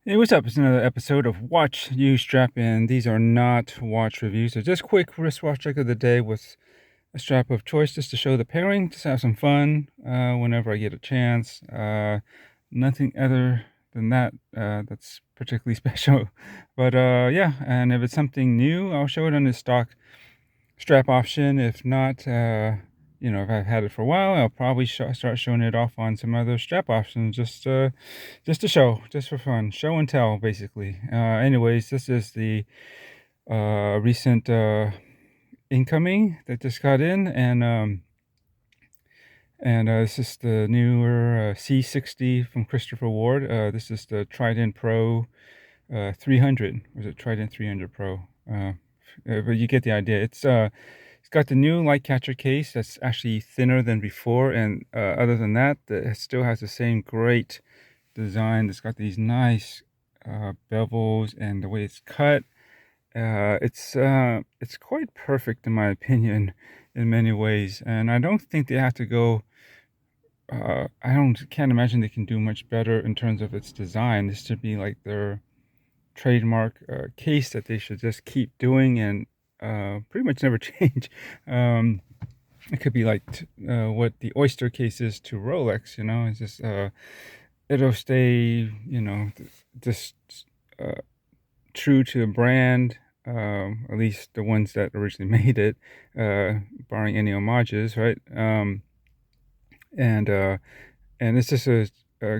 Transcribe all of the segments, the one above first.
Hey, what's up? It's another episode of Watch You Strappin. These are not watch reviews. So just quick wristwatch check of the day with a strap of choice just to show the pairing, just have some fun whenever I get a chance. Nothing other than that that's particularly special. But yeah, and if it's something new, I'll show it on the stock strap option. If not, if I've had it for a while, I'll probably start showing it off on some other strap options, just to show, just for fun, show and tell, basically. Anyways, this is the recent incoming that just got in, and this is the newer C60 from Christopher Ward. This is the Trident Pro 300. Was it Trident 300 Pro? But you get the idea. It's got the new light catcher case that's actually thinner than before, and other than that, it still has the same great design. It's got these nice bevels, and the way it's cut, it's quite perfect in my opinion in many ways. And I don't think they have to go. Can't imagine they can do much better in terms of its design. This should be like their trademark case that they should just keep doing and pretty much never change. It could be like what the Oyster case is to Rolex. It's just it'll stay, just true to the brand, at least the ones that originally made it, barring any homages, right? And it's just a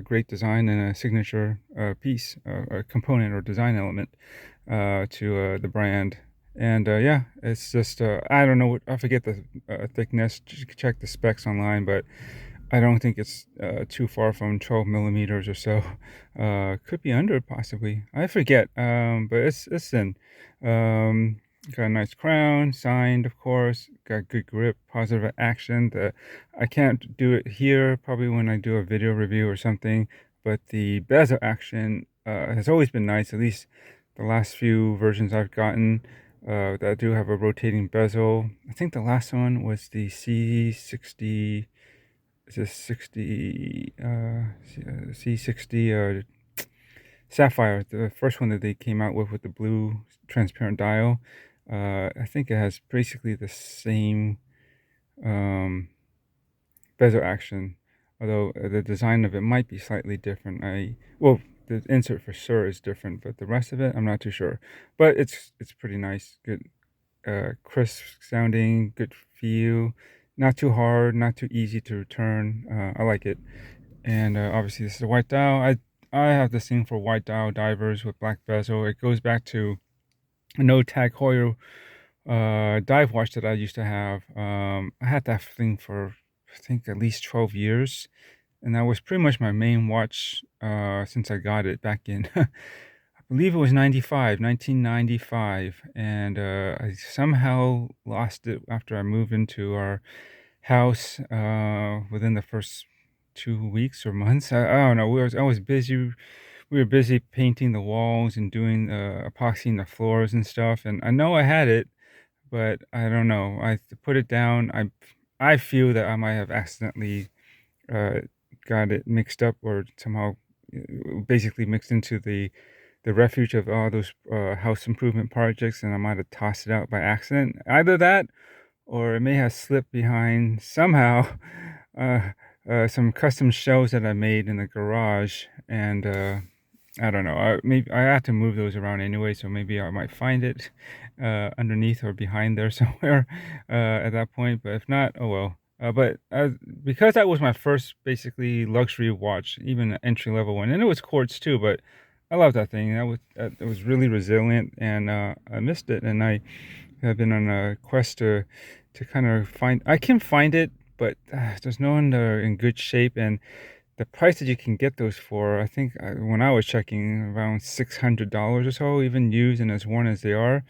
great design and a signature piece, a component or design element to the brand. And yeah, it's just I don't know I forget the thickness. Check the specs online, but I don't think it's too far from 12 millimeters or so. Could be under possibly. I forget. But it's thin. Got a nice crown, signed, of course. Got good grip, positive action. I can't do it here, probably when I do a video review or something. But the bezel action has always been nice. At least the last few versions I've gotten that do have a rotating bezel. I think the last one was the C60. It's a C60 Sapphire, the first one that they came out with the blue transparent dial. I think it has basically the same bezel action, although the design of it might be slightly different. Well, the insert for sure is different, but the rest of it, I'm not too sure. But it's pretty nice, good, crisp sounding, good feel. Not too hard, not too easy to return. I like it. And obviously this is a white dial. I have this thing for white dial divers with black bezel. It goes back to a no tag Heuer dive watch that I used to have. I had that thing for I think at least 12 years, and that was pretty much my main watch since I got it back in I believe it was 1995, and I somehow lost it after I moved into our house within the first 2 weeks or months. I don't know. I was busy. We were busy painting the walls and doing epoxying the floors and stuff. And I know I had it, but I don't know. I put it down. I feel that I might have accidentally uh, got it mixed up or somehow basically mixed into the refuge of all those house improvement projects, and I might have tossed it out by accident. Either that, or it may have slipped behind somehow uh, some custom shelves that I made in the garage, and I don't know. Maybe I have to move those around anyway, so maybe I might find it underneath or behind there somewhere at that point. But if not, oh well. But because that was my first basically luxury watch, even an entry level one, and it was quartz too. But I love that thing. It was really resilient, and I missed it, and I have been on a quest to kind of find. I can find it, but there's no one in good shape, and the price that you can get those for, I think when I was checking, around $600 or so, even used and as worn as they are,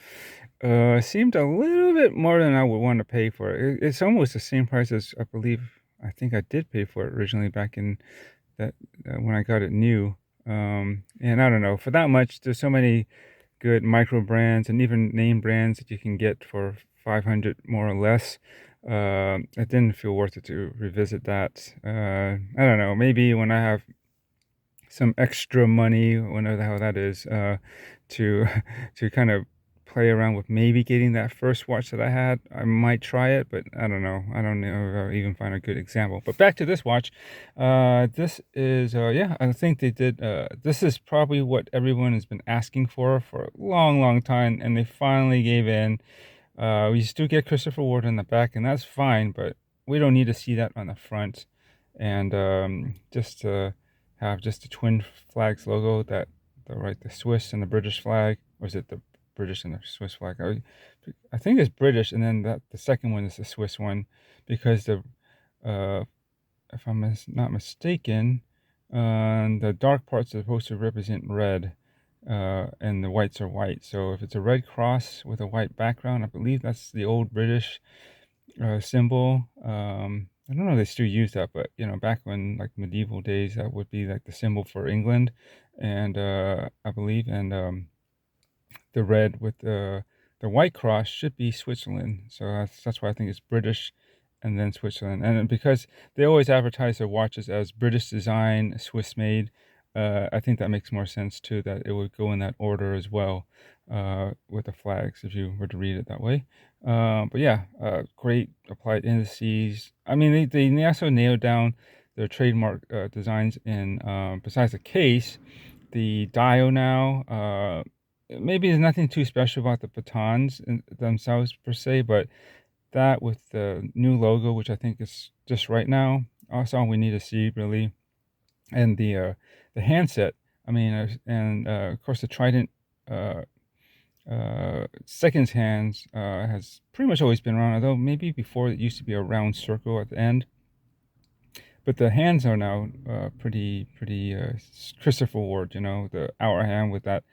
seemed a little bit more than I would want to pay for it. It's almost the same price as I think I did pay for it originally back in that when I got it new. And I don't know, for that much, there's so many good micro brands and even name brands that you can get for 500 more or less. It didn't feel worth it to revisit that. I don't know, maybe when I have some extra money, whatever the hell that is, to to kind of play around with maybe getting that first watch that I had. I might try it, but I don't know. I don't know if I'll even find a good example. But back to this watch. This is, yeah, I think they did. This is probably what everyone has been asking for a long, long time, and they finally gave in. We still get Christopher Ward in the back, and that's fine, but we don't need to see that on the front. And just to have just the twin flags logo, that the Swiss and the British flag, or is it the British and the Swiss flag? I think it's British, and then the second one is the Swiss one, because uh, if I'm not mistaken, the dark parts are supposed to represent red, and the whites are white. So if it's a red cross with a white background, I believe that's the old British symbol. I don't know if they still use that, but back when like medieval days, that would be like the symbol for England, and I believe, and the red with the white cross should be Switzerland. So that's why I think it's British and then Switzerland. And because they always advertise their watches as British design, Swiss made, I think that makes more sense too, that it would go in that order as well, with the flags, if you were to read it that way. But yeah, great applied indices. I mean, they also nailed down their trademark designs in, besides the case, the dial now. Maybe there's nothing too special about the batons themselves per se, but that with the new logo, which I think is just right now, that's all we need to see really. And the handset, I mean, and of course the Trident uh, seconds hands has pretty much always been around, although maybe before it used to be a round circle at the end. But the hands are now pretty Christopher Ward, the hour hand with that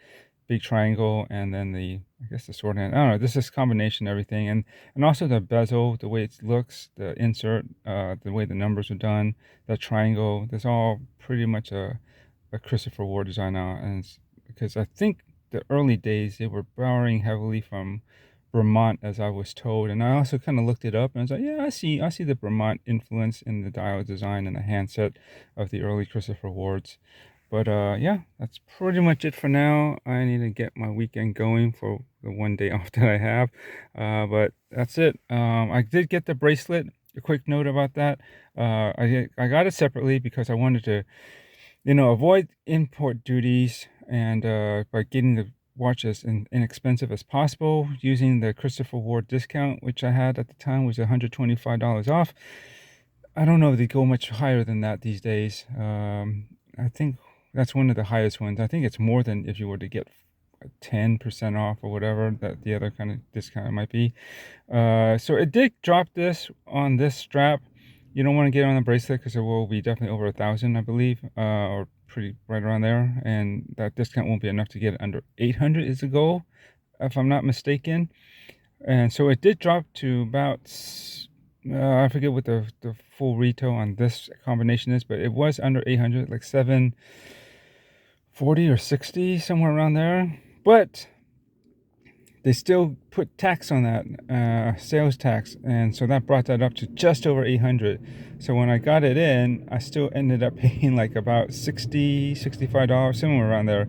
big triangle, and then I guess the sword hand. I don't know. This is combination of everything, and also the bezel, the way it looks, the insert, the way the numbers are done, the triangle. That's all pretty much a Christopher Ward design now, and because I think the early days they were borrowing heavily from Vermont, as I was told, and I also kind of looked it up, and I was like, yeah, I see the Vermont influence in the dial design and the handset of the early Christopher Wards. But yeah, that's pretty much it for now. I need to get my weekend going for the one day off that I have. But that's it. I did get the bracelet. A quick note about that. I got it separately because I wanted to, avoid import duties, and by getting the watch as inexpensive as possible using the Christopher Ward discount, which I had at the time was $125 off. I don't know if they go much higher than that these days. I think that's one of the highest ones. I think it's more than if you were to get 10% off or whatever that the other kind of discount might be. So it did drop this on this strap. You don't want to get on the bracelet because it will be definitely over 1,000, I believe, or pretty right around there. And that discount won't be enough to get it under 800 is the goal, if I'm not mistaken. And so it did drop to about, I forget what the full retail on this combination is, but it was under 800, like 740 or 60, somewhere around there. But they still put tax on that, sales tax, and so that brought that up to just over 800. So when I got it in, I still ended up paying like about $65, somewhere around there,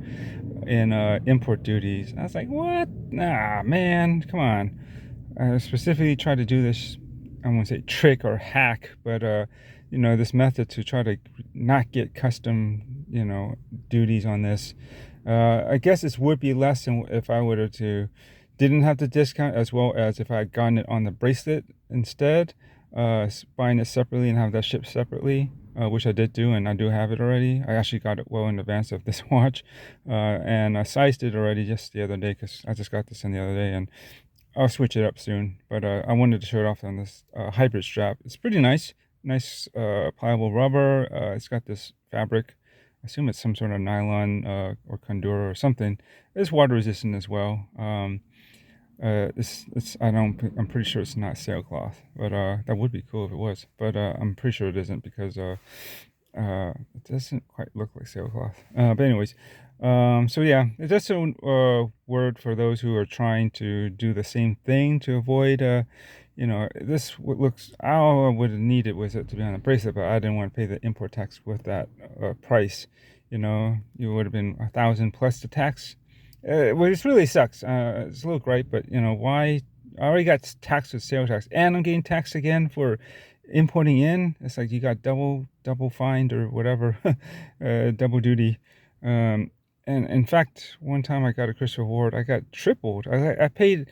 in import duties. I was like, what? Nah, man, come on. I specifically tried to do this, I won't say trick or hack, but this method to try to not get custom, duties on this. I guess it would be less than if I were to didn't have the discount, as well as if I had gotten it on the bracelet instead, buying it separately and have that shipped separately, which I did do, and I do have it already. I actually got it well in advance of this watch, and I sized it already just the other day because I just got this in the other day, and I'll switch it up soon. But I wanted to show it off on this hybrid strap. It's pretty nice. Nice pliable rubber. It's got this fabric. I assume it's some sort of nylon or Condura or something. It's water resistant as well. I'm pretty sure it's not sailcloth, but that would be cool if it was. But I'm pretty sure it isn't because it doesn't quite look like sailcloth. But anyways, so yeah, it's just a word for those who are trying to do the same thing to avoid, this what looks. All I would have needed was it to be on a bracelet, but I didn't want to pay the import tax with that price, you would have been 1,000 plus the tax. Well, it really sucks. It's a little gripe, but why? I already got taxed with sales tax, and I'm getting taxed again for importing in. It's like you got double fined or whatever, double duty. And in fact, one time I got a Christopher Ward, I got tripled. I paid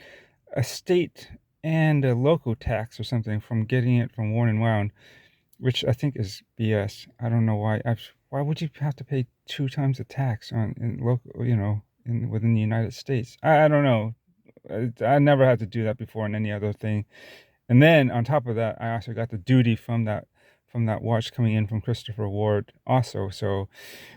a state and a local tax or something from getting it from Worn and Wound, which I think is BS. I don't know why. Why would you have to pay 2 times the tax on in local, within the United States? I don't know. I never had to do that before on any other thing. And then on top of that, I also got the duty from that watch coming in from Christopher Ward also. So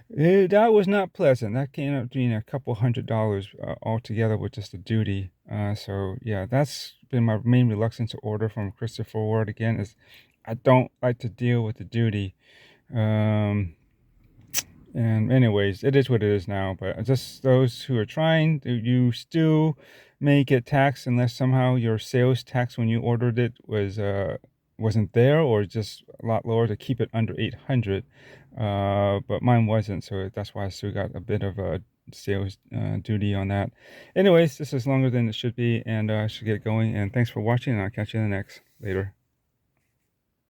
that was not pleasant. That came up being a couple $100 altogether with just the duty. So yeah, that's been my main reluctance to order from Christopher Ward again, is I don't like to deal with the duty. Um, and anyways, it is what it is now. But just those who are trying, you still may get taxed unless somehow your sales tax when you ordered it wasn't there, or just a lot lower to keep it under 800. But mine wasn't, so that's why I still got a bit of a sales duty on that. Anyways, this is longer than it should be, and I should get going. And thanks for watching, and I'll catch you in the next later.